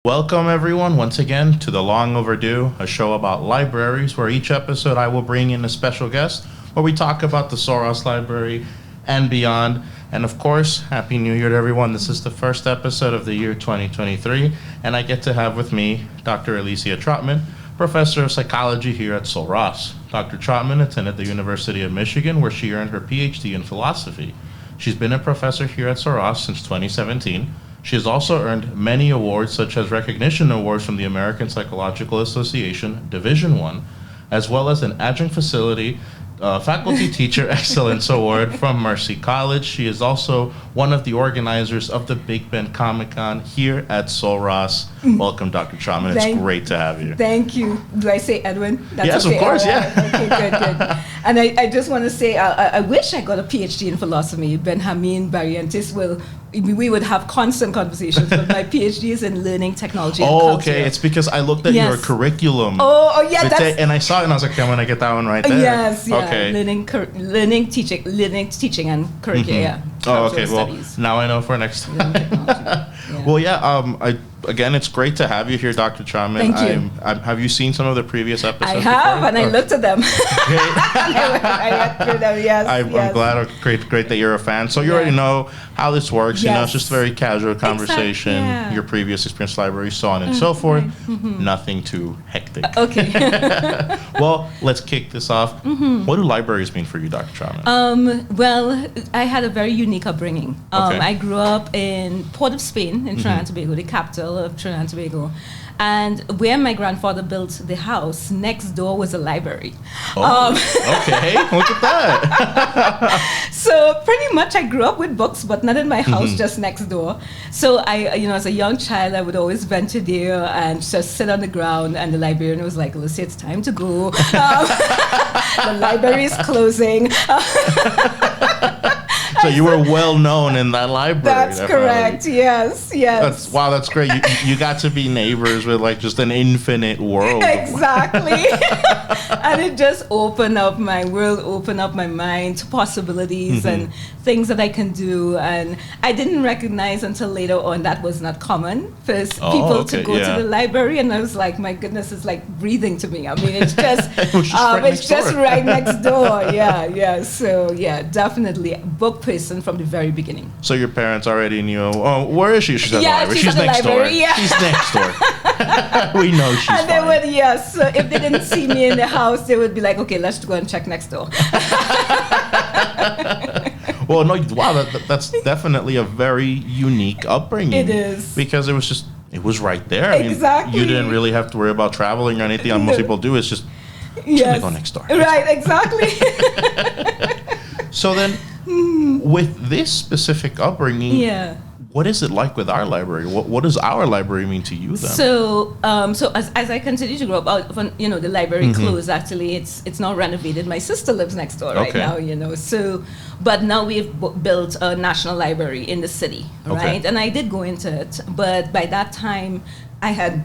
Welcome everyone once again to the Long Overdue, a show about libraries where each episode I will bring in a special guest where we talk about the Sul Ross Library and beyond. And of course, Happy New Year to everyone. This is the first episode of the year 2023 and I get to have with me Dr. Alicia Trotman, Professor of Psychology here at Sul Ross. Dr. Trotman attended the University of Michigan where she earned her Ph.D. in philosophy. She's been a professor here at Sul Ross since 2017. She has also earned many awards, such as recognition awards from the American Psychological Association, Division I, as well as an Adjunct Facility Faculty Teacher Excellence Award from Mercy College. She is also one of the organizers of the Big Bend Comic-Con here at Sul Ross. Welcome, Dr. Trotman. It's great to have you. Thank you. Do I say Edwin? That's yes, okay. Of course, right. yeah. Okay, good. And I just want to say, I wish I got a PhD in philosophy. Benjamin Barrientos we would have constant conversations, but my PhD is in learning technology and culture. Okay. It's because I looked at your curriculum. Oh, yeah. And I saw it and I was like, okay, I'm going to get that one right there. Yes, yeah. Okay. Learning, teaching and curriculum, yeah. Oh, okay. Well, studies. Now I know for next time. Yeah. Well, yeah. Again, it's great to have you here, Dr. Trotman. Thank you. Have you seen some of the previous episodes? I have, before? and I looked at them. I went through them, yes. I'm glad. Great that you're a fan. So you already know how this works. Yes. You know, it's just a very casual conversation, Exactly, yeah. your previous experience library, so on and so forth. Right. Mm-hmm. Nothing too hectic. Okay. Well, let's kick this off. Mm-hmm. What do libraries mean for you, Dr. Trotman? Well, I had a very unique upbringing. Okay. I grew up in Port of Spain, in Trinidad and Tobago, the capital of Trinidad and Tobago. And where my grandfather built the house, next door was a library. Okay, look at that. So pretty much I grew up with books, but not in my house, just next door. So I, as a young child, I would always venture there and just sit on the ground, and the librarian was like, Lucy, it's time to go. The library is closing. So you were well known in that library. That's correct. Yes. That's great. You got to be neighbors with like just an infinite world. Exactly. And it just opened up my world, opened up my mind to possibilities and things that I can do. And I didn't recognize until later on that was not common for people to go to the library. And I was like, my goodness, it's like breathing to me. I mean, it's just right next door. Yeah. So yeah, definitely book person from the very beginning. So your parents already knew, oh, where is she? She's at the library. She's next door. Yeah. She's next door. We know she's and they fine. would, yes. So if they didn't see me in the house, they would be like, okay, let's go and check next door. Well, no, wow, that's definitely a very unique upbringing. It is. Because it was right there. I mean, exactly. you didn't really have to worry about traveling or anything. Most people do. It's just, yes. go next door. Right, exactly. So then, with this specific upbringing, what is it like with our library? What does our library mean to you then? So as I continue to grow up, the library closed. Actually, it's now renovated. My sister lives next door right now. So, but now we've built a national library in the city, right? Okay. And I did go into it, but by that time, I had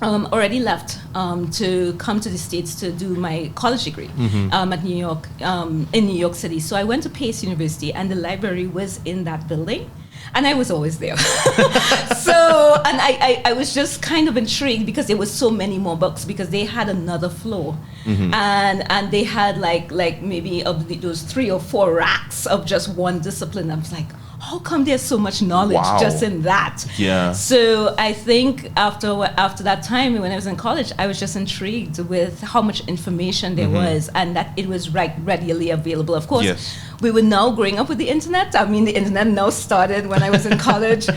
already left to come to the States to do my college degree at New York, in New York City. So I went to Pace University, and the library was in that building. And I was always there. So, and I was just kind of intrigued because there was so many more books, because they had another floor. And they had like maybe of those 3 or 4 racks of just one discipline. I was like, how come there's so much knowledge just in that? Yeah. So I think after that time when I was in college, I was just intrigued with how much information there was, and that it was readily available. Of course, we were now growing up with the internet. I mean, the internet now started when I was in college.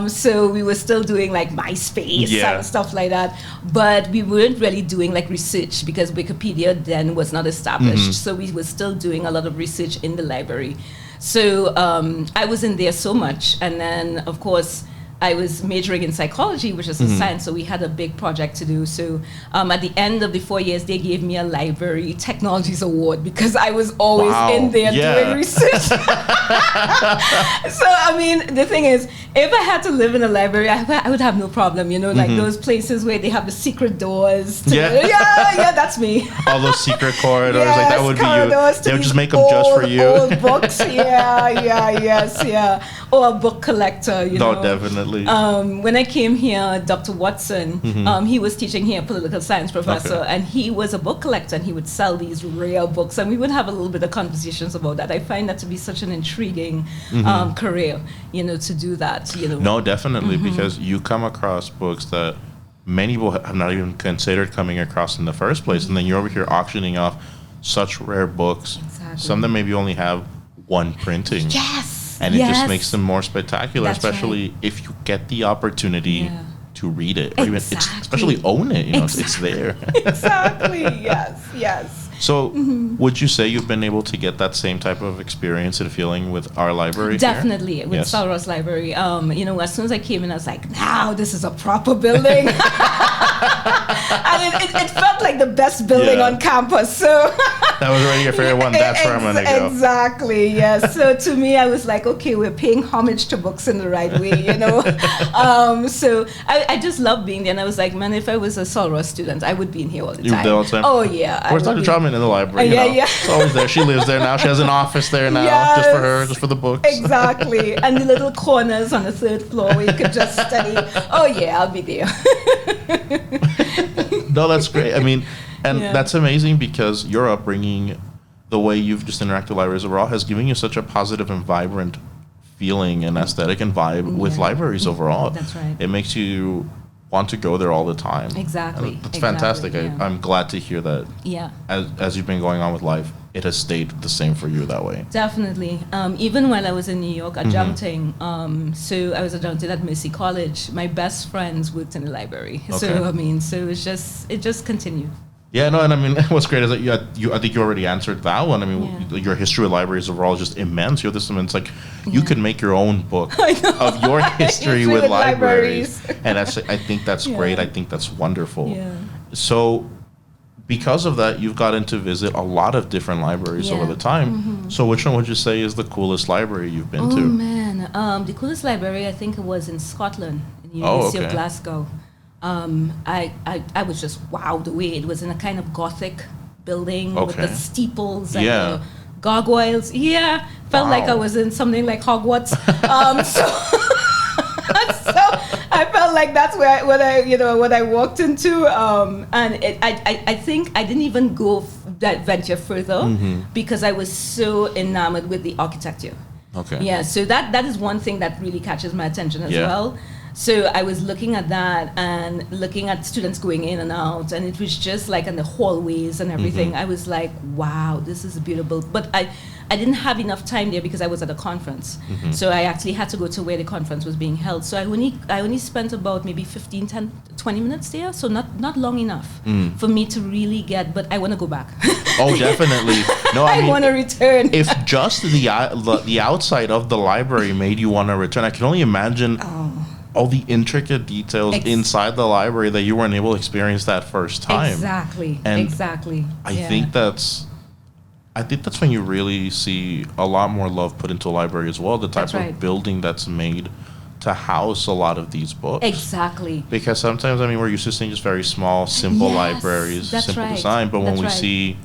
So we were still doing like MySpace and stuff like that. But we weren't really doing like research, because Wikipedia then was not established. So we were still doing a lot of research in the library. So I was in there so much. And then, of course, I was majoring in psychology, which is a science, so we had a big project to do. So at the end of the 4 years, they gave me a library technologies award because I was always in there doing research. So, I mean, the thing is, if I had to live in a library, I would have no problem, you know, like those places where they have the secret doors. Yeah, that's me. All those secret corridors, like that would be you. They would just make them just for you. Old books, or a book collector, you know. No, definitely. When I came here, Dr. Watson, he was teaching here, political science professor, and he was a book collector, and he would sell these rare books, and we would have a little bit of conversations about that. I find that to be such an intriguing career, you know, to do that, you know. No, definitely, because you come across books that many people have not even considered coming across in the first place, and then you're over here auctioning off such rare books. Exactly. Some that maybe only have one printing. Yes. And it just makes them more spectacular, That's especially if you get the opportunity to read it, or even Exactly. especially own it. You know, it's there. Exactly. Yes. So, would you say you've been able to get that same type of experience and feeling with our library? Definitely, here? with Sul Ross Library. You know, as soon as I came in, I was like, now this is a proper building. And it felt like the best building on campus. So that was already your favorite one. That's where I'm going to go. Exactly, yes. So to me, I was like, okay, we're paying homage to books in the right way, you know. So I just love being there. And I was like, man, if I was a Sul Ross student, I would be in here all the time. You would be there all the time? Oh, yeah. Where's Dr. Trotman in the library? It's always there. She lives there now. She has an office there now, just for her, just for the books. Exactly. And the little corners on the 3rd floor where you could just study. Oh, yeah, I'll be there. No, that's great. I mean, and that's amazing because your upbringing, the way you've just interacted with libraries overall, has given you such a positive and vibrant feeling and aesthetic and vibe with libraries overall. That's right. It makes you want to go there all the time. Exactly. That's fantastic. I'm glad to hear that. Yeah. As you've been going on with life, it has stayed the same for you that way. Definitely. Even while I was in New York adjuncting, so I was adjuncted at Mercy College. My best friends worked in the library. Okay. So I mean, so it just continued. Yeah, no, and I mean, what's great is that I think you already answered that one. I mean, your history with libraries overall is just immense. You have this, it's like you could make your own book of your history with libraries. And I think that's great. I think that's wonderful. Yeah. So because of that, you've gotten to visit a lot of different libraries over the time. So which one would you say is the coolest library you've been to? Oh, man. The coolest library, I think it was in Scotland, in the University of Glasgow. I was just wowed away. It was in a kind of Gothic building with the steeples and the gargoyles. Yeah, felt like I was in something like Hogwarts. So I felt like that's what I walked into. And I think I didn't even go that venture further because I was so enamored with the architecture. Okay. Yeah, so that is one thing that really catches my attention as well. So I was looking at that and looking at students going in and out, and it was just like in the hallways and everything. I was like, wow, this is beautiful. But I didn't have enough time there because I was at a conference. So I actually had to go to where the conference was being held. So I only spent about maybe 20 minutes there. So not long enough for me to really get, but I want to go back. Oh, definitely. No, I mean, want to return. If just the outside of the library made you want to return, I can only imagine all the intricate details inside the library that you weren't able to experience that first time. Exactly. I think that's when you really see a lot more love put into a library as well. The type of building that's made to house a lot of these books. Exactly. Because sometimes, I mean, we're used to seeing just very small, simple libraries, simple design. But when we see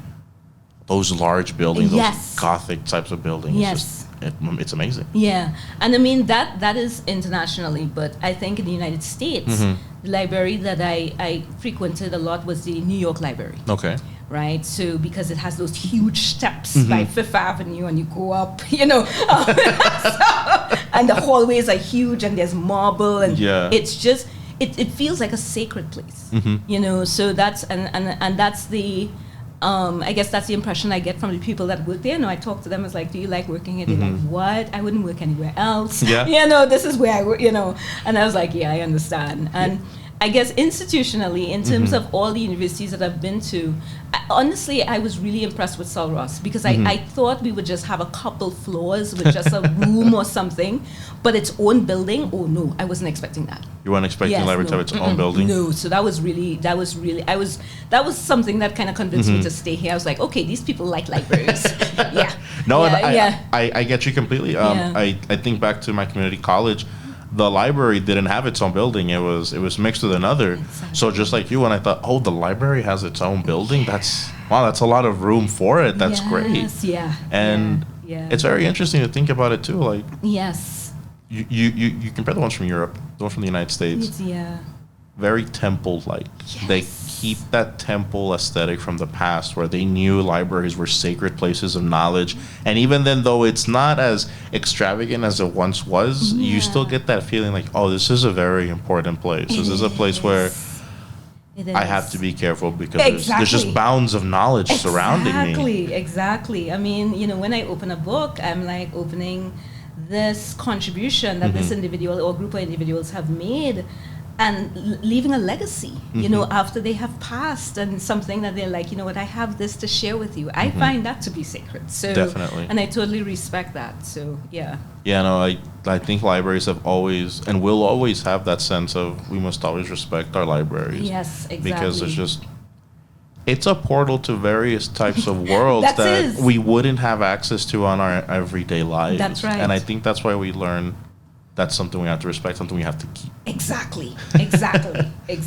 those large buildings, those Gothic types of buildings, it's amazing. Yeah, and I mean that is internationally, but I think in the United States, the library that I frequented a lot was the New York Library. Okay. Right, so because it has those huge steps by Fifth Avenue, and you go up, you know, and the hallways are huge, and there's marble, and it's just it feels like a sacred place, you know. So that's and that's the. I guess that's the impression I get from the people that work there. I talk to them as like, do you like working here? They're like, what? I wouldn't work anywhere else. Yeah. You know, this is where I work, you know. And I was like, yeah, I understand. And I guess institutionally, in terms of all the universities that I've been to, honestly, I was really impressed with Sul Ross because I thought we would just have a couple floors with just a room or something, but its own building. Oh no, I wasn't expecting that. You weren't expecting the library to have its own building? No, so that was something that kind of convinced me to stay here. I was like, okay, these people like libraries. I get you completely. I think back to my community college. The library didn't have its own building. It was mixed with another. Exactly. So just like you, and I thought, oh, the library has its own building. That's a lot of room for it. That's great. Yeah. And it's very interesting to think about it too. Like yes, you compare the ones from Europe, the one from the United States. Very temple-like. Yes. They keep that temple aesthetic from the past where they knew libraries were sacred places of knowledge. And even then, though it's not as extravagant as it once was, you still get that feeling like, oh, this is a very important place. This is a place where I have to be careful because there's just bounds of knowledge surrounding me. Exactly. I mean, when I open a book, I'm like opening this contribution that this individual or group of individuals have made, and leaving a legacy, after they have passed, and something that they're like, I have this to share with you. I find that to be sacred. So definitely. And I totally respect that. So, yeah. Yeah, no, I think libraries have always, and will always have that sense of we must always respect our libraries. Yes, exactly. Because it's a portal to various types of worlds that we wouldn't have access to on our everyday lives. That's right. And I think that's why we learn that's something we have to respect, something we have to keep. Exactly.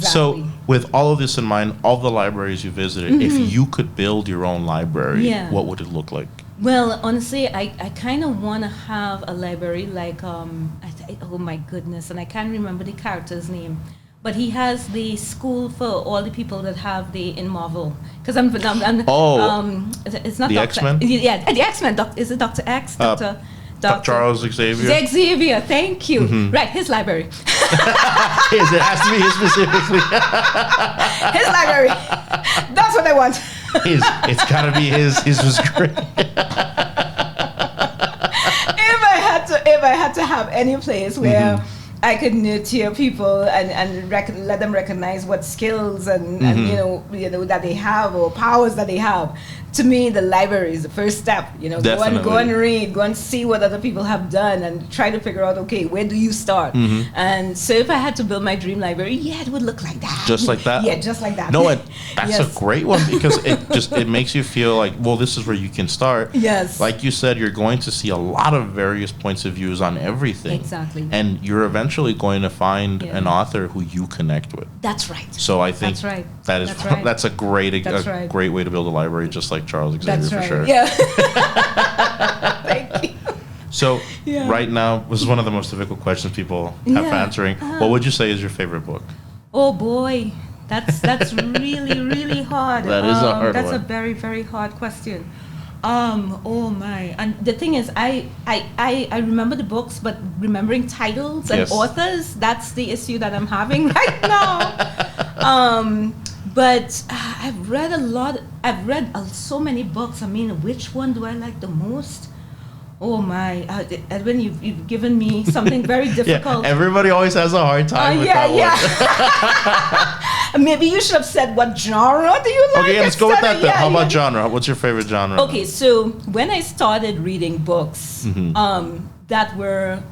So with all of this in mind, all the libraries you visited, if you could build your own library, what would it look like? Well, honestly, I kind of want to have a library like, oh my goodness, and I can't remember the character's name, but he has the school for all the people that have the in Marvel. Because it's not the Dr. X-Men? Yeah, the X-Men. Is it Dr. X? Dr. Charles Xavier. Xavier, thank you. Right, his library. It has to be his specifically. His library. That's what I want. It's got to be his. His was great. If I had to have any place where I could nurture people and let them recognize what skills and that they have or powers that they have. To me, the library is the first step. Go and read, go and see what other people have done, and try to figure out, okay, where do you start? And so, if I had to build my dream library, it would look like that. Just like that. Yeah, just like that. No, that's a great one because it makes you feel like, well, this is where you can start. Yes. Like you said, you're going to see a lot of various points of views on everything. Exactly. And you're eventually going to find an author who you connect with. That's right. So I think that's a great way to build a library, just like Charles Xavier for sure. Yeah. Thank you. So right now, this is one of the most difficult questions people have for answering. What would you say is your favorite book? Oh boy, that's really, really hard. That is a hard one. That's a very, very hard question. Oh my! And the thing is, I remember the books, but remembering titles and authors, that's the issue that I'm having right now. But I've read a lot. I've read so many books. I mean, which one do I like the most? Oh my, Edwin, you've given me something very difficult. Everybody always has a hard time with that one. Maybe you should have said what genre do you like? Okay, let's go with that then. How about genre? What's your favorite genre? Okay, so when I started reading books that were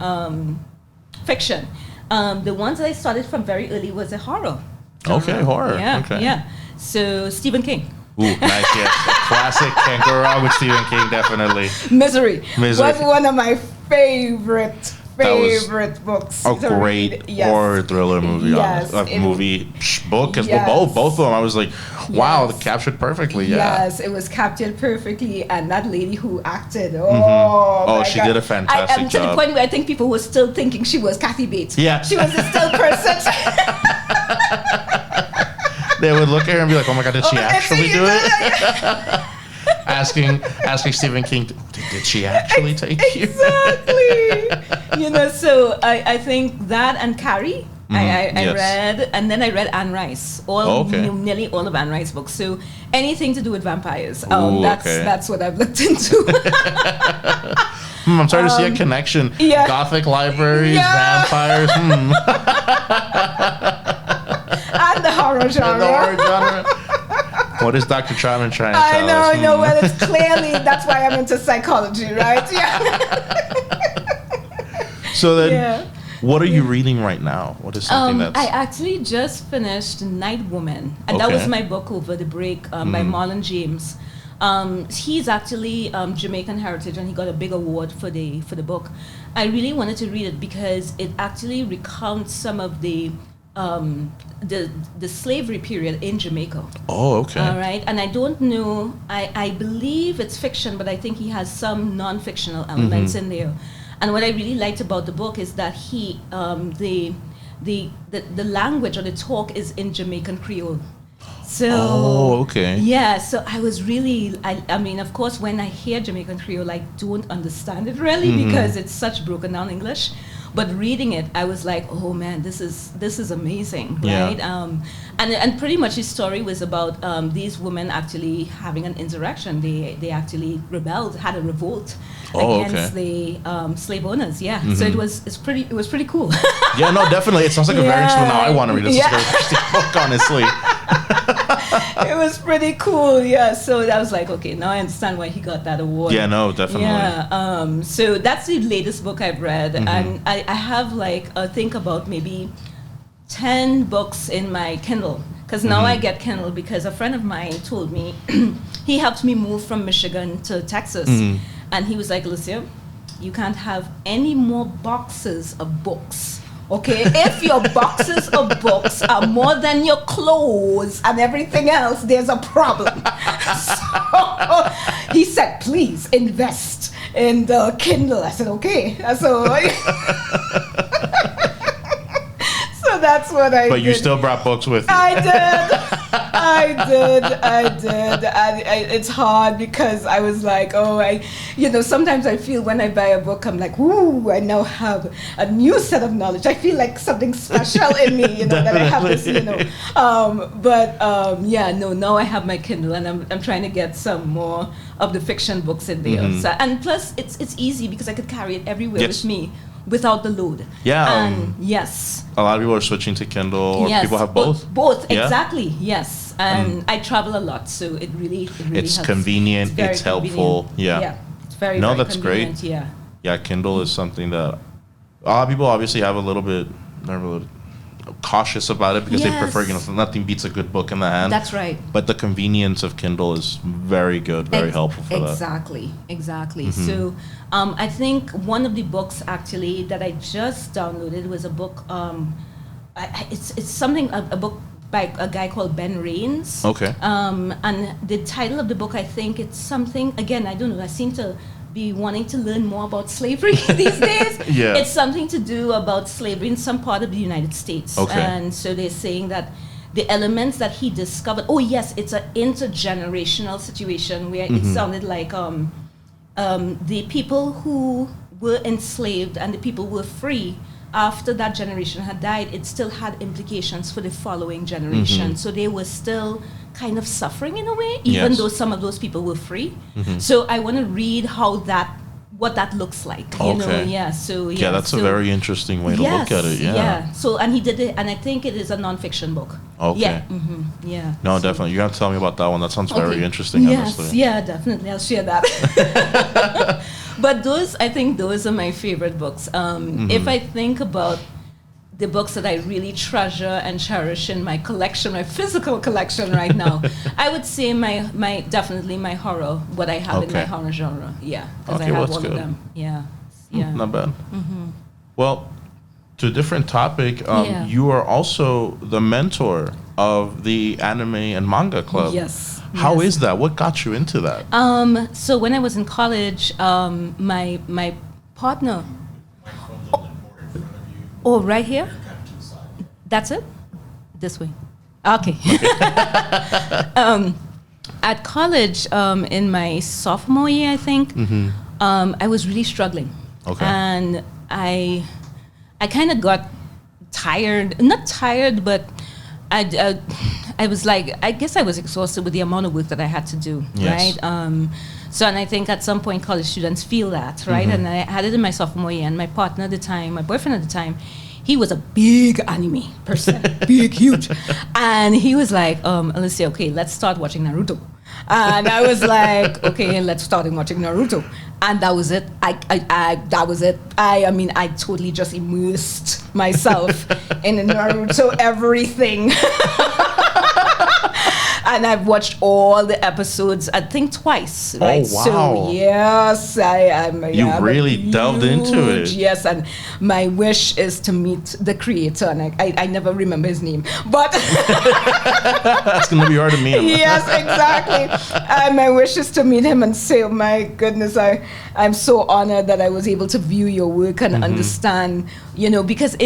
fiction, the ones that I started from very early was a horror. Okay, horror. Yeah. So Stephen King. Ooh, nice, yes. Classic. Can't go wrong with Stephen King, definitely. Misery was one of my favorite books. A great horror thriller movie. Book as well. Both of them. I was like, wow, they captured perfectly. Yes, it was captured perfectly, and that lady who acted. She did a fantastic job. To the point where I think people were still thinking she was Kathy Bates. Yeah, she was a still person. They would look at her and be like, "Oh my God, did she actually do it?" asking Stephen King, "Did she actually take you?" Exactly. So I think that and Carrie. I read, and then I read Anne Rice. Nearly all of Anne Rice's books. So anything to do with vampires. That's what I've looked into. I'm starting to see a connection. Gothic libraries, vampires. and the horror genre. And the horror genre. What is Dr. Trotman trying to tell us? I know. Well, it's clearly that's why I'm into psychology, right? Yeah. So then, what are you reading right now? What is something that's... I actually just finished Night Woman, and that was my book over the break by Marlon James. He's actually Jamaican heritage, and he got a big award for the book. I really wanted to read it because it actually recounts some of the slavery period in Jamaica. Oh, okay. All right, and I don't know. I believe it's fiction, but I think he has some non-fictional elements in there. And what I really liked about the book is that he the language or the talk is in Jamaican Creole. So, yeah, so I was really, I mean, of course, when I hear Jamaican Creole, I don't understand it really because it's such broken down English. But reading it, I was like, oh man, this is amazing, right? And pretty much his story was about these women actually having an insurrection. They actually rebelled, had a revolt against the slave owners. So it was pretty cool. Yeah, no, definitely. It sounds like a very interesting. Now I want to read this. It's a very interesting book, honestly. It was pretty cool, so I was like, okay, now I understand why he got that award. Yeah, no, definitely. So that's the latest book I've read, and I have I think about maybe 10 books in my Kindle, because now I get Kindle because a friend of mine told me he helped me move from Michigan to Texas, and he was like, Alicia, you can't have any more boxes of books. Okay, if your boxes of books are more than your clothes and everything else, there's a problem. So he said, please invest in the Kindle. I said, okay. So that's what I did. But you still brought books with you. I did. And it's hard because I was like, sometimes I feel when I buy a book, I'm like, ooh, I now have a new set of knowledge. I feel like something special in me, that I have this, now I have my Kindle and I'm trying to get some more of the fiction books in there. So, and plus, it's easy because I could carry it everywhere with me without the load. Yeah. Yes. A lot of people are switching to Kindle, or people have both. Both, exactly. Yes. And I travel a lot, so it really it's helps. Convenient. It's helpful. Yeah. It's very that's convenient, great. Yeah. Kindle is something that a lot of people obviously have a little bit cautious about it because they prefer, nothing beats a good book in the hand. That's right. But the convenience of Kindle is very good, very helpful for that. Exactly. So I think one of the books actually that I just downloaded was a book. It's a book by a guy called Ben Raines. Okay. And the title of the book, I think it's something. Again, I don't know. I seem to be wanting to learn more about slavery these days. It's something to do about slavery in some part of the United States. And so they're saying that the elements that he discovered, it's an intergenerational situation where it sounded like the people who were enslaved and the people who were free after that generation had died, it still had implications for the following generation. So they were still kind of suffering in a way, even though some of those people were free. So I want to read what that looks like. That's a very interesting way to look at it. So, and he did it, and I think it is a non-fiction book. No, definitely. You have to tell me about that one. That sounds very interesting, honestly. Definitely. I'll share that. But I think those are my favorite books. If I think about the books that I really treasure and cherish in my collection, my physical collection right now, I would say definitely my horror, what I have in my horror genre. Because I have all of them. Not bad. Well, to a different topic, you are also the mentor of the Anime and Manga Club. How is that? What got you into that? So when I was in college, my partner. Right here? That's it? This way. Okay. At college, in my sophomore year, I think, I was really struggling. And I kind of got tired. Not tired, but I was like, I guess I was exhausted with the amount of work that I had to do, right? So, and I think at some point college students feel that, right? And I had it in my sophomore year, and my partner at the time, my boyfriend at the time, he was a big anime person, big, huge. And he was like, Alicia, okay, let's start watching Naruto. And I was like, okay, let's start watching Naruto. And that was it. That was it. I mean, I totally just immersed myself in Naruto everything. And I've watched all the episodes, I think twice, right? Oh, wow. So, yes, I am. You really delved into it. Yes, and my wish is to meet the creator, and I never remember his name, but... It's going to be hard to meet him. Yes, exactly. And my wish is to meet him and say, oh my goodness, I'm so honored that I was able to view your work and understand, because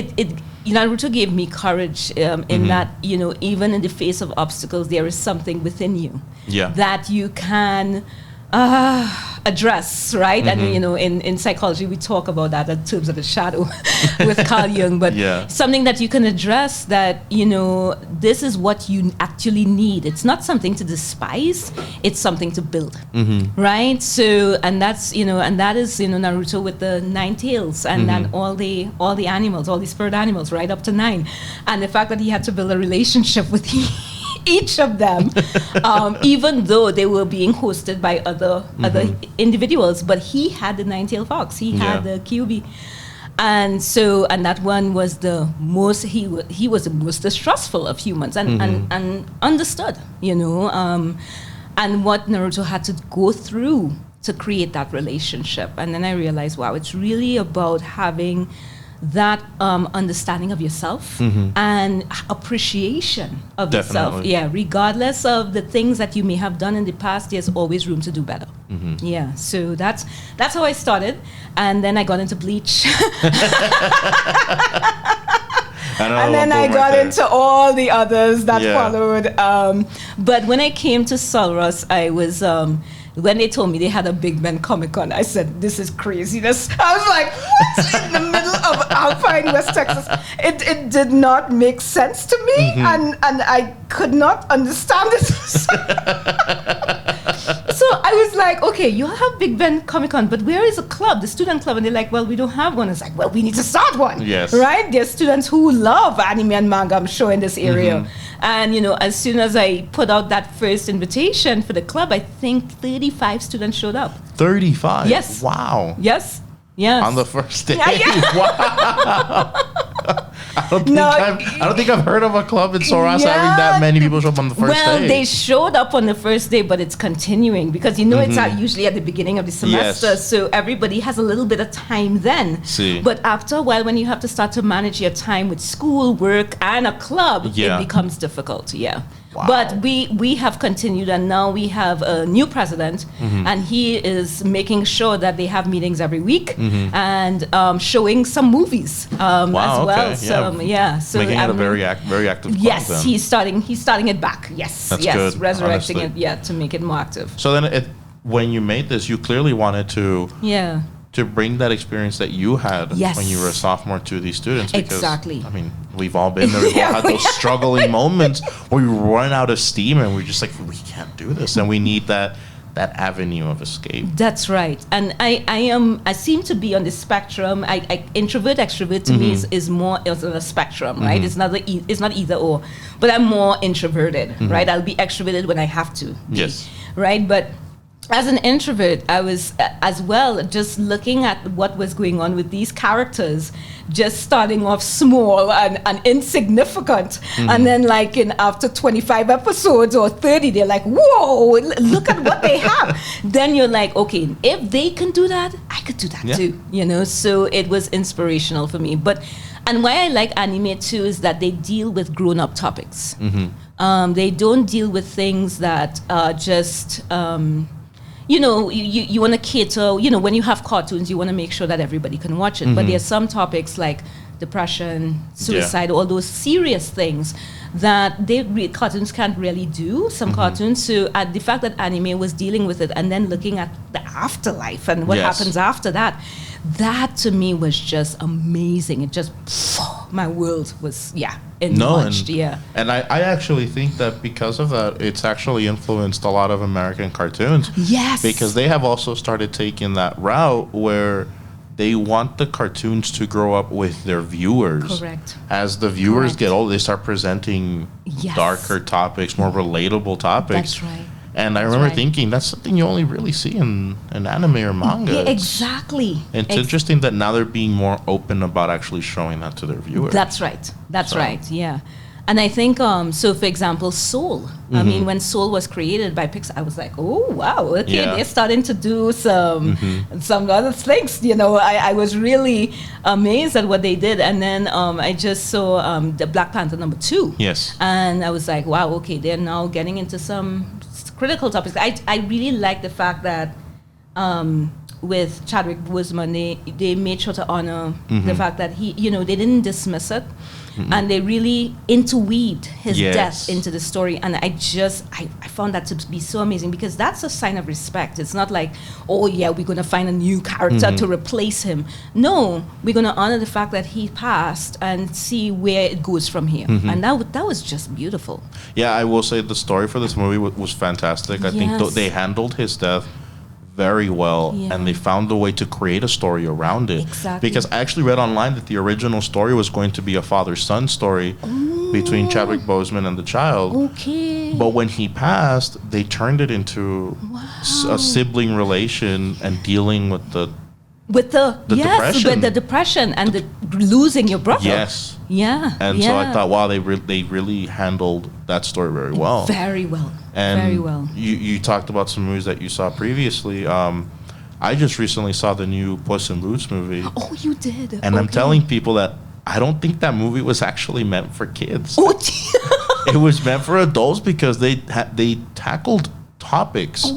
Naruto gave me courage in that, even in the face of obstacles, there is something within you that you can address, right? And, in psychology, we talk about that in terms of the shadow with Carl Jung, but something that you can address that, this is what you actually need. It's not something to despise, it's something to build, right? So, and that's, and that is, Naruto with the 9 tails and then all the animals, all the spirit animals, right up to 9. And the fact that he had to build a relationship with each of them, even though they were being hosted by other individuals, but he had the 9-tailed fox, he had the QB, and that one was the most he was the most distrustful of humans, and understood, and what Naruto had to go through to create that relationship. And then I realized, wow, it's really about having that understanding of yourself and appreciation of yourself. Yeah, regardless of the things that you may have done in the past, there's always room to do better. Yeah, so that's how I started, and then I got into Bleach. And then I got into all the others that followed. But when I came to Sul Ross, I was when they told me they had a Big Ben Comic-Con, I said, this is craziness. I was like, what? In the middle of Alpine, West Texas. It did not make sense to me, and I could not understand it. So I was like, okay, you have Big Ben Comic-Con, but where is a club, the student club? And they're like, well, we don't have one. It's like, well, we need to start one. Yes. Right? There's students who love anime and manga, I'm sure, in this area. And, as soon as I put out that first invitation for the club, I think 35 students showed up. 35? Yes. Wow. Yes. Yes. On the first day? Yeah. Wow. I don't think I've heard of a club in Sul Ross having that many people show up on the first day. Well, they showed up on the first day, but it's continuing because it's usually at the beginning of the semester, so everybody has a little bit of time then. But after a while, when you have to start to manage your time with school, work, and a club, it becomes difficult. Yeah. Wow. But we have continued, and now we have a new president, and he is making sure that they have meetings every week and showing some movies as well. Okay. So making it a very active club. Yes, then. he's starting it back. Yes, That's good, resurrecting honestly. it. To make it more active. So then, when you made this, you clearly wanted to bring that experience that you had when you were a sophomore to these students. Because, exactly. I mean, we've all been there. We've all had those struggling moments where we run out of steam and we're just like, we can't do this. And we need that avenue of escape. That's right. And I seem to be on the spectrum. Introvert, extrovert to me is more on a spectrum, right? It's not either or. But I'm more introverted, right? I'll be extroverted when I have to. Yes. Right? But as an introvert, I was as well just looking at what was going on with these characters, just starting off small and insignificant. And then after 25 episodes or 30, they're like, whoa, look at what they have. Then you're like, okay, if they can do that, I could do that too. So it was inspirational for me. And why I like anime too is that they deal with grown-up topics. They don't deal with things that are just... you want to cater, when you have cartoons, you want to make sure that everybody can watch it. But there's some topics like depression, suicide, all those serious things that cartoons can't really do, some cartoons. So the fact that anime was dealing with it and then looking at the afterlife and what happens after that, that to me was just amazing. It just, my world was, enlarged. And I actually think that because of that, it's actually influenced a lot of American cartoons. Yes. Because they have also started taking that route where they want the cartoons to grow up with their viewers. Correct. As the viewers get older, they start presenting darker topics, more relatable topics. That's right. And I remember thinking, that's something you only really see in anime or manga. Yeah, exactly. It's interesting that now they're being more open about actually showing that to their viewers. That's right. That's right, yeah. And I think, so for example, Soul. I mean, when Soul was created by Pixar, I was like, oh, wow, okay, they're starting to do some other things. You know, I was really amazed at what they did. And then I just saw the Black Panther #2. Yes. And I was like, wow, okay, they're now getting into some critical topics. I really like the fact that with Chadwick Boseman, they made sure to honor the fact that he, you know, they didn't dismiss it. And they really interweaved his death into the story. And I found that to be so amazing, because that's a sign of respect. It's not like, oh yeah, we're going to find a new character to replace him. No, we're going to honor the fact that he passed and see where it goes from here. And that was just beautiful. Yeah, I will say the story for this movie was fantastic. I think they handled his death very well, and they found a way to create a story around it. Exactly. Because I actually read online that the original story was going to be a father-son story between Chadwick Boseman and the child. Okay. But when he passed, they turned it into a sibling relation and dealing with the depression. With the depression and the losing your brother. Yes. Yeah. And so I thought, wow, they really handled that story very well. Very well. And very well. You talked about some movies that you saw previously. I just recently saw the new Puss in Boots movie. Oh, you did? And I'm telling people that I don't think that movie was actually meant for kids. Oh, it was meant for adults, because they tackled topics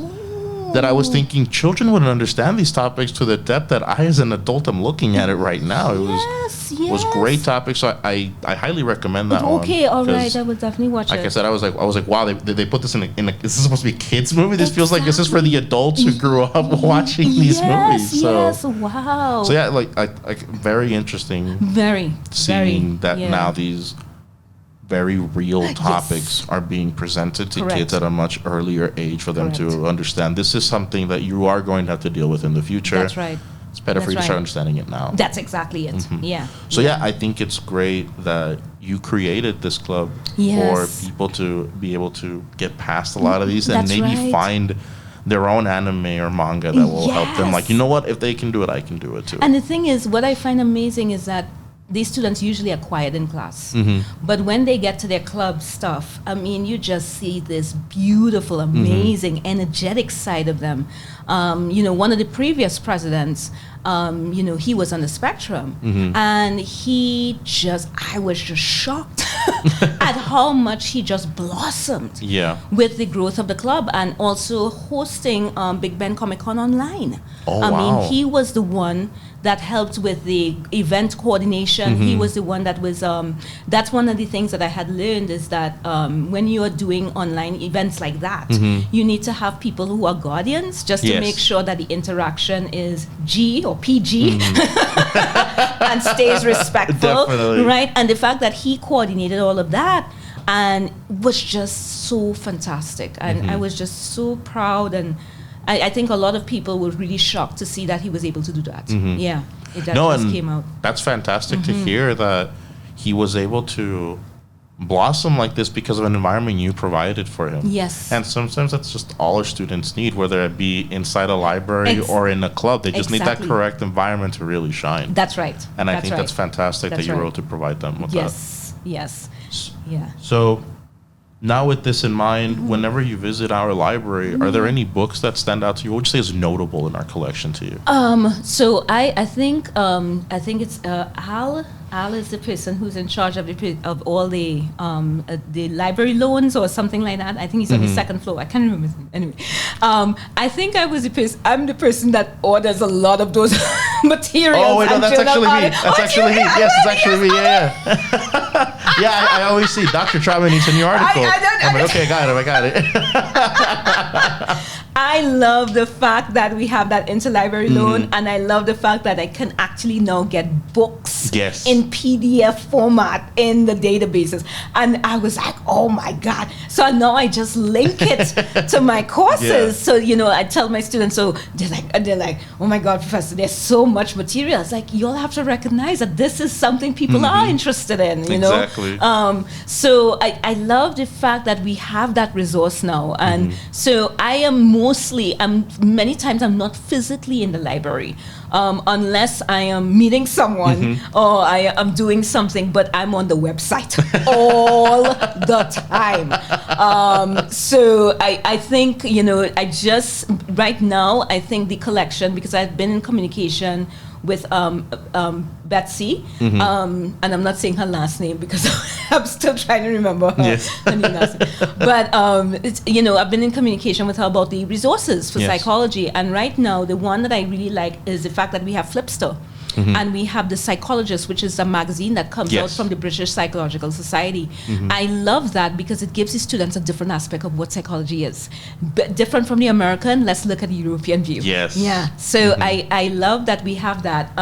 that I was thinking children wouldn't understand these topics to the depth that I, as an adult, am looking at it right now. It was great topics. So I highly recommend that one. Okay, all right, I will definitely watch it. Like I said, I was like, wow, they put this in a. This is supposed to be a kids movie. This feels like this is for the adults who grew up watching these movies. So, yes, wow. So yeah, like very interesting. Seeing that now these very real topics are being presented to kids at a much earlier age for them to understand this is something that you are going to have to deal with in the future. That's right. It's better for you to start understanding it now. That's exactly it. Yeah. So I think it's great that you created this club for people to be able to get past a lot of these and maybe find their own anime or manga that will help them. Like, you know what? If they can do it, I can do it too. And the thing is, what I find amazing is that these students usually are quiet in class. But when they get to their club stuff, I mean, you just see this beautiful, amazing, energetic side of them. You know, one of the previous presidents, you know, he was on the spectrum. And I was just shocked at how much he just blossomed with the growth of the club, and also hosting Big Ben Comic Con online. I mean, he was the one that helped with the event coordination. He was the one that was, that's one of the things that I had learned, is that when you are doing online events like that, you need to have people who are guardians, just to make sure that the interaction is G or PG and stays respectful. Definitely. Right? And the fact that he coordinated all of that and was just so fantastic. And I was just so proud, and I think a lot of people were really shocked to see that he was able to do that. Yeah, just came out. That's fantastic to hear that he was able to blossom like this because of an environment you provided for him. Yes. And sometimes that's just all our students need, whether it be inside a library or in a club. They just need that correct environment to really shine. That's right. And I think that's fantastic that you were able to provide them with that. Yes. Yeah. So now with this in mind, whenever you visit our library, are there any books that stand out to you? What would you say is notable in our collection to you? So I think it's Al is the person who's in charge of all the library loans or something like that. I think he's on the second floor. I can't remember his name. Anyway, I think I'm the person that orders a lot of those materials. Oh wait, no, that's actually me. That's actually me. Yes, it's actually me. Yeah. Yeah, I always see Dr. Trotman needs a new article. I'm like, okay, I got it. I love the fact that we have that interlibrary loan, and I love the fact that I can actually now get books in PDF format in the databases. And I was like, oh my God. So now I just link it to my courses. So, I tell my students, so they're like, oh my God, Professor, there's so much material. It's like, you'll have to recognize that this is something people are interested in, Exactly. So I love the fact that we have that resource now. And so I am many times I'm not physically in the library unless I am meeting someone or I am doing something, but I'm on the website all the time. So I think, right now, I think the collection, because I've been in communication with Betsy, and I'm not saying her last name because I'm still trying to remember her new last name. But I've been in communication with her about the resources for psychology, and right now the one that I really like is the fact that we have Flipster. And we have The Psychologist, which is a magazine that comes out from the British Psychological Society. I love that because it gives the students a different aspect of what psychology is. Different from the American, let's look at the European view. Yeah. So I love that we have that.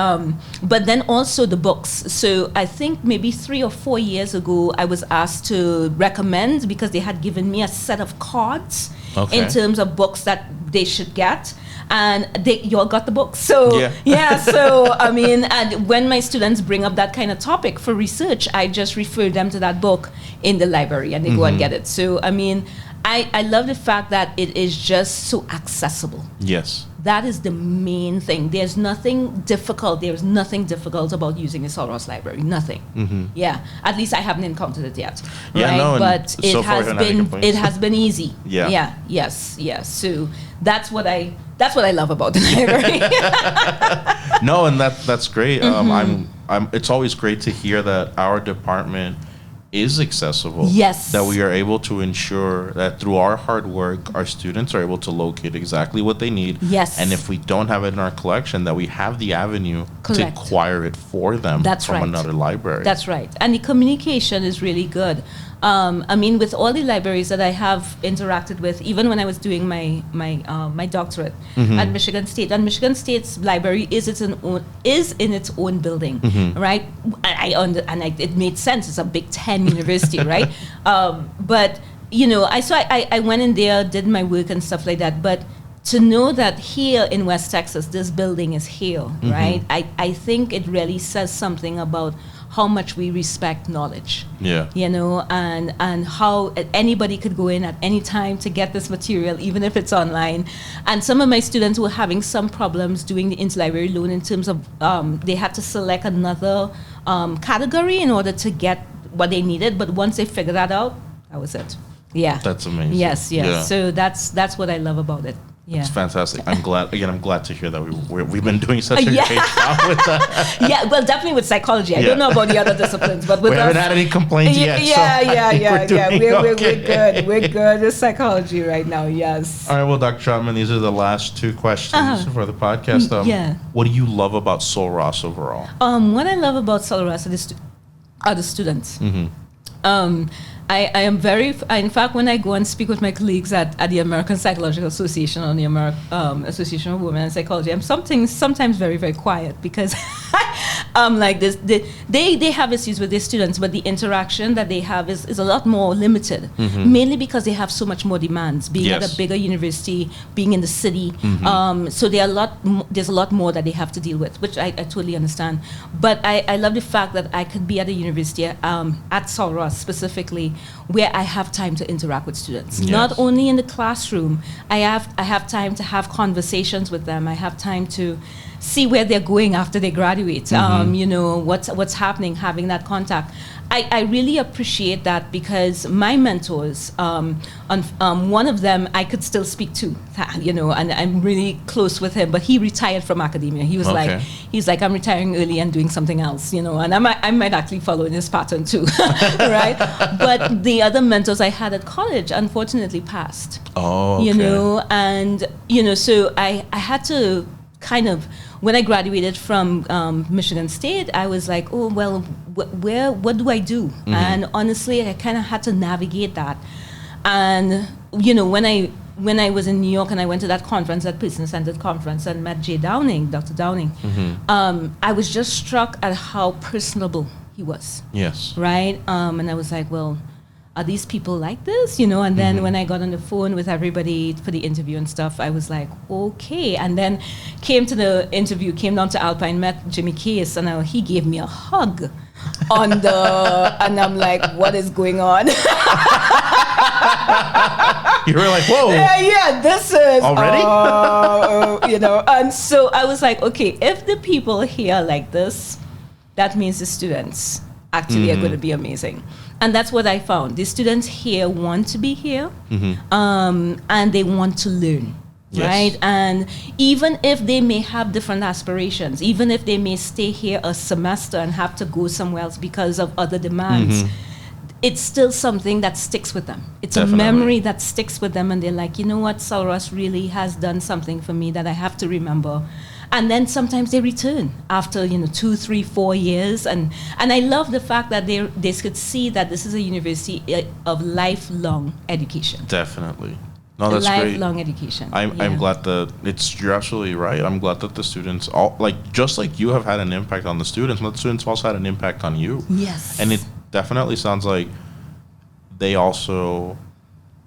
But then also the books. So I think maybe 3 or 4 years ago, I was asked to recommend, because they had given me a set of cards in terms of books that they should get. And you all got the book. So, so, I mean, and when my students bring up that kind of topic for research, I just refer them to that book in the library and they go and get it. So, I mean, I love the fact that it is just so accessible. Yes. That is the main thing. There's nothing difficult. There's nothing difficult about using a Sul Ross library. Nothing. Yeah. At least I haven't encountered it yet. Yeah, no, but so it has been easy. Yeah. Yes. So that's what I love about the library. No, and that's great. It's always great to hear that our department is accessible. Yes. That we are able to ensure that through our hard work, our students are able to locate exactly what they need. Yes. And if we don't have it in our collection, that we have the avenue to acquire it for them from another library. That's right. And the communication is really good. I mean, with all the libraries that I have interacted with, even when I was doing my doctorate at Michigan State, and Michigan State's library is in its own building, right? It made sense. It's a Big Ten university, right? But I went in there, did my work and stuff like that. But to know that here in West Texas, this building is here, right? I think it really says something about how much we respect knowledge. Yeah. And how anybody could go in at any time to get this material, even if it's online. And some of my students were having some problems doing the interlibrary loan in terms of they had to select another category in order to get what they needed. But once they figured that out, that was it. Yeah. That's amazing. Yes. Yeah. So that's what I love about it. Yeah. It's fantastic. I'm glad to hear that we've been doing such a great job with that. Yeah, well, definitely with psychology. I don't know about the other disciplines, but with we haven't had any complaints yet. We're good with psychology right now, yes. All right, well, Dr. Trotman, these are the last 2 questions for the podcast. What do you love about Sul Ross overall? What I love about Sul Ross are the students. I am in fact, when I go and speak with my colleagues at the American Psychological Association or the American Association of Women in Psychology, I'm sometimes very, very quiet because like this. They have issues with their students, but the interaction that they have is a lot more limited, mainly because they have so much more demands, being at a bigger university, being in the city. So there's a lot more that they have to deal with, which I totally understand. But I love the fact that I could be at a university, at Sul Ross specifically, where I have time to interact with students. Yes. Not only in the classroom, I have time to have conversations with them. I have time to see where they're going after they graduate. What's happening, having that contact. I really appreciate that because my mentors, one of them I could still speak to, and I'm really close with him, but he retired from academia. He was like, I'm retiring early and doing something else, and I might actually follow in his pattern too, right? But the other mentors I had at college unfortunately passed. Oh, okay. And so I had to kind of, when I graduated from Michigan State, I was like, oh, well, what do I do? And honestly, I kind of had to navigate that. And, when I when I was in New York and I went to that conference, that person-centered conference, and met Dr. Downing, I was just struck at how personable he was. Yes. Right? And I was like, well, are these people like this? You know, and then when I got on the phone with everybody for the interview and stuff, I was like, okay. And then came down to Alpine, met Jimmy Case, and he gave me a hug on and I'm like, what is going on? You were like, whoa. Yeah, this is already? you know, and so I was like, okay, if the people here like this, that means the students actually are going to be amazing. And that's what I found. The students here want to be here, and they want to learn, right? And even if they may have different aspirations, even if they may stay here a semester and have to go somewhere else because of other demands, it's still something that sticks with them. It's a memory that sticks with them, and they're like, you know what, Sul Ross really has done something for me that I have to remember. And then sometimes they return after 2, 3, 4 years, and I love the fact that they could see that this is a university of lifelong education. Definitely, no, that's great. Lifelong education. I'm glad that you're absolutely right. I'm glad that the students just like you have had an impact on the students, but the students also had an impact on you. Yes, and it definitely sounds like they also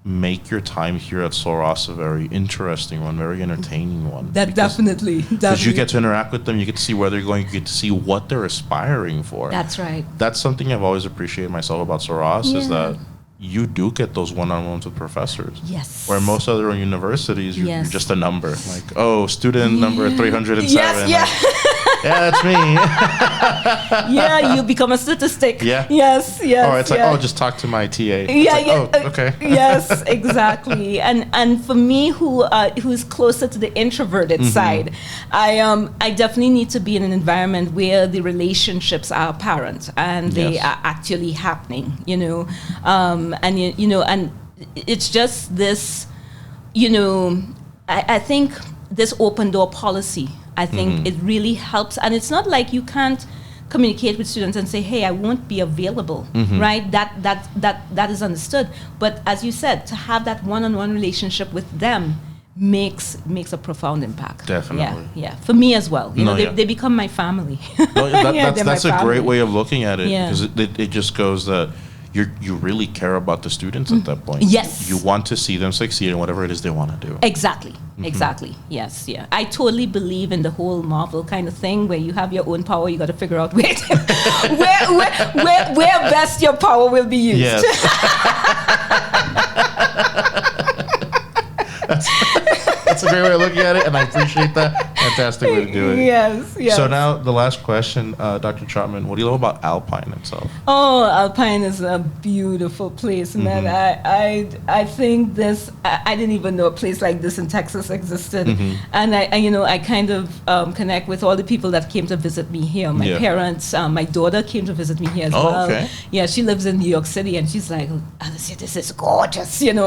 make your time here at Sul Ross a very interesting one, very entertaining one. Definitely. Because you get to interact with them, you get to see where they're going, you get to see what they're aspiring for. That's right. That's something I've always appreciated myself about Sul Ross, is that you do get those one-on-ones with professors. Yes. Where most other universities, you're just a number. Like, student number 307. Yes, yeah, that's me. Yeah, you become a statistic. Yeah. Yes. Oh, it's like, just talk to my TA. Okay. Yes, exactly. And for me, who's closer to the introverted side, I definitely need to be in an environment where the relationships are apparent and they are actually happening. And it's just this. I think this open door policy. I think it really helps, and it's not like you can't communicate with students and say, "Hey, I won't be available," right? That is understood. But as you said, to have that one-on-one relationship with them makes a profound impact. Definitely. Yeah. For me as well. They become my family. That's a great way of looking at it, because it just goes that you really care about the students at that point. Yes. You want to see them succeed in whatever it is they want to do. Exactly. Yes. Yeah. I totally believe in the whole Marvel kind of thing where you have your own power. You got to figure out where best your power will be used. Yes. That's a great way of looking at it, and I appreciate that. Fantastic way to do it. Yes. So now the last question, Dr. Trotman, what do you love about Alpine itself? Oh, Alpine is a beautiful place, man. I think I didn't even know a place like this in Texas existed, and I kind of connect with all the people that came to visit me here. My parents, my daughter came to visit me here as well. Okay. Yeah, she lives in New York City, and she's like, Alicia, this is gorgeous, and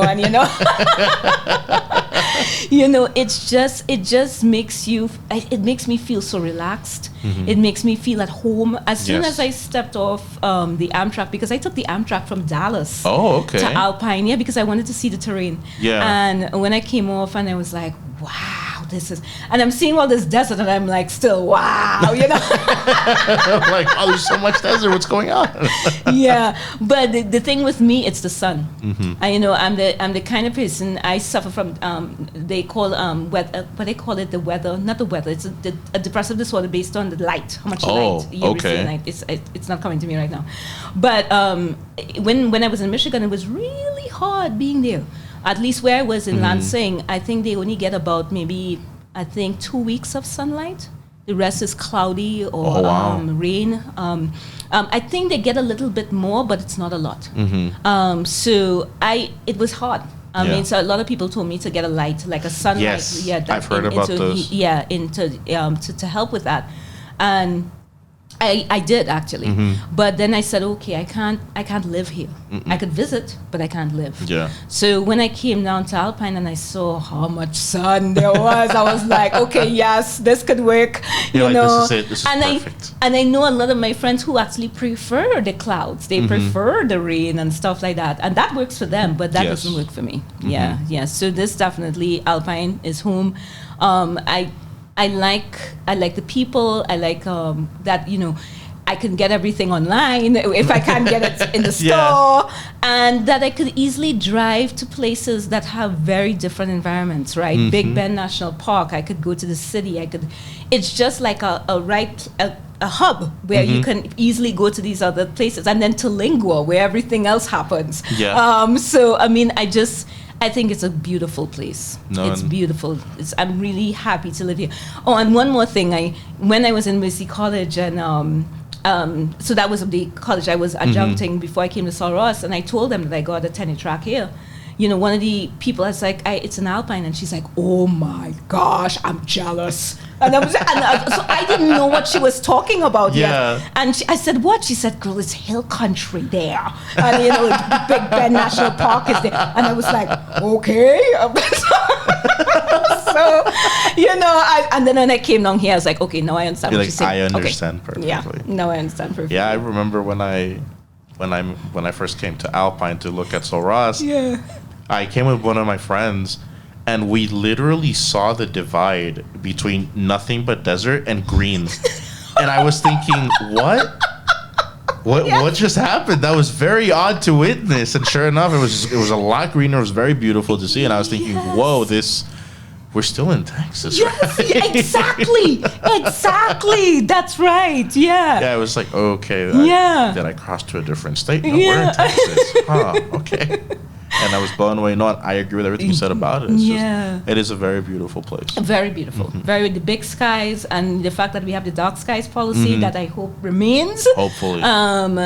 it just makes you. It makes me feel so relaxed. It makes me feel at home. As soon as I stepped off the Amtrak, because I took the Amtrak from Dallas to Alpine, because I wanted to see the terrain. Yeah. And when I came off, and I was like, wow. And I'm seeing all this desert, and I'm like, still, wow, like, oh, there's so much desert. What's going on? Yeah, but the thing with me, it's the sun. I'm the kind of person, I suffer from. They call what they call it, the weather, not the weather. It's a depressive disorder based on the light, how much light you receive. Light. It's not coming to me right now, but when I was in Michigan, it was really hard being there. At least where I was in Lansing, I think they only get about maybe 2 weeks of sunlight. The rest is cloudy or rain. I think they get a little bit more, but it's not a lot. So it was hard. I mean, so a lot of people told me to get a light, like a sunlight. Yes, I've heard about those. To help with that. And I did actually, but then I said, okay, I can't live here. I could visit, but I can't live. Yeah. So when I came down to Alpine and I saw how much sun there was, I was like, okay, yes, this could work. You're you know, this is it. This is perfect. And I know a lot of my friends who actually prefer the clouds. They prefer the rain and stuff like that, and that works for them. But that doesn't work for me. Yeah. So this definitely Alpine is home. I like the people. I like that, you know, I can get everything online if I can't get it in the store, and that I could easily drive to places that have very different environments, right? Big Bend National Park, I could go to the city. It's just like a hub where you can easily go to these other places, and then to Lingua where everything else happens. So I mean, I think it's a beautiful place. It's beautiful. I'm really happy to live here. Oh, and one more thing. When I was in Mercy College, and so that was the college I was adjuncting before I came to Sul Ross, and I told them that I got a tenure track here. You know, one of the people was like, it's an Alpine, and she's like, oh my gosh, I'm jealous. And so I didn't know what she was talking about yet. And I said, what? She said, girl, it's hill country there. And, you know, Big Bend National Park is there. And I was like, okay. So, you know, and then when I came down here, I was like, okay, now I understand what she's saying. I understand perfectly. Yeah, now I understand perfectly. Yeah, I remember when I first came to Alpine to look at Sul Ross, I came with one of my friends, and we literally saw the divide between nothing but desert and green. And I was thinking, what just happened? That was very odd to witness. And sure enough, it was a lot greener. It was very beautiful to see. And I was thinking, whoa, we're still in Texas, right? Exactly. That's right. Yeah. Yeah, it was like, okay. Did I cross to a different state? No, we're in Texas. Huh, okay. And I was blown away. No, I agree with everything you said about it. It is a very beautiful place. Very beautiful. The big skies, and the fact that we have the dark skies policy that I hope remains. Hopefully. And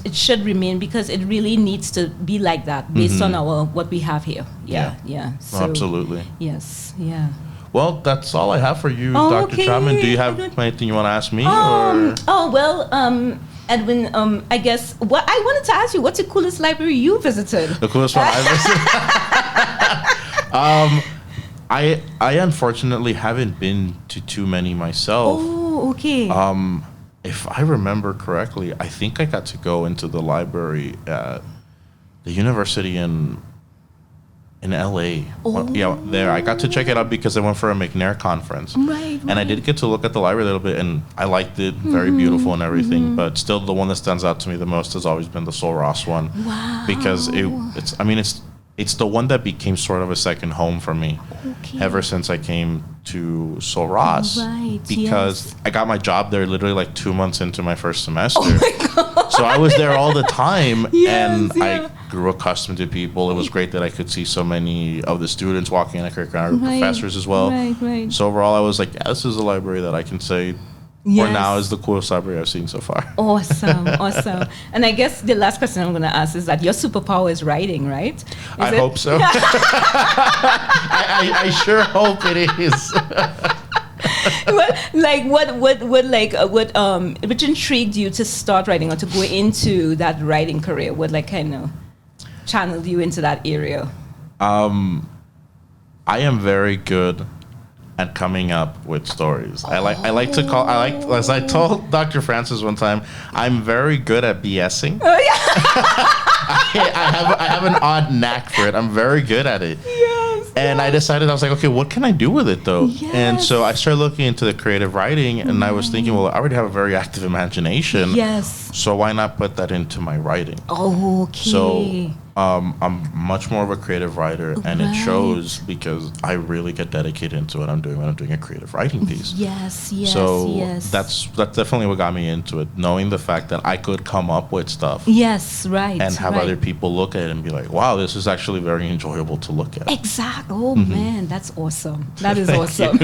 it should remain, because it really needs to be like that based on what we have here. Yeah. So, absolutely. Yes. Yeah. Well, that's all I have for you, Dr. Trotman. Do you have anything you want to ask me? Edwin, I guess I wanted to ask you, what's the coolest library you visited? The coolest one I visited? I unfortunately haven't been to too many myself. Oh, okay. If I remember correctly, I think I got to go into the library at the university in LA. There. I got to check it out because I went for a McNair conference. Right. And I did get to look at the library a little bit, and I liked it. Very beautiful and everything. But still, the one that stands out to me the most has always been the Sul Ross one. Wow. Because it's the one that became sort of a second home for me ever since I came to Sul Ross. Right. Because I got my job there literally like 2 months into my first semester. Oh my God. So I was there all the time, I grew accustomed to people. It was great that I could see so many of the students walking, and I could encounter professors as well. Right. So overall, I was like, this is a library that I can say for now is the coolest library I've seen so far. Awesome. And I guess the last question I'm going to ask is that your superpower is writing, right? I hope so. I sure hope it is. Which intrigued you to start writing or to go into that writing career? What kind of channeled you into that area? I am very good at coming up with stories. As I told Dr. Francis one time, I'm very good at BSing. Oh yeah. I have an odd knack for it. I'm very good at it. And I decided, I was like, okay, what can I do with it though? Yes. And so I started looking into the creative writing, and I was thinking, well, I already have a very active imagination. Yes. So why not put that into my writing? Oh, okay. So I'm much more of a creative writer, and it shows because I really get dedicated into what I'm doing when I'm doing a creative writing piece. Yes. So that's definitely what got me into it, knowing the fact that I could come up with stuff. Yes, right. And have other people look at it and be like, wow, this is actually very enjoyable to look at. Exactly. Oh, man, that's awesome. That is awesome.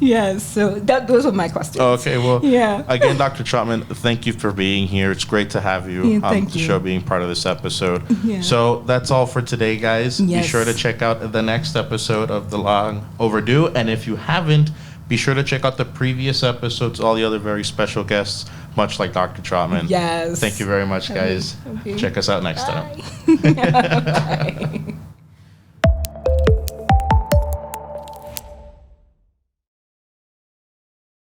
Yes, so those were my questions. Okay, well, again, Dr. Trotman, thank you for being here. It's great to have you on the show, being part of this episode. Yeah. So that's all for today, guys. Yes. Be sure to check out the next episode of The Long Overdue. And if you haven't, Be sure to check out the previous episodes, all the other very special guests, much like Dr. Trotman. Yes. Thank you very much, guys. Okay. Check us out next time. Bye. Bye.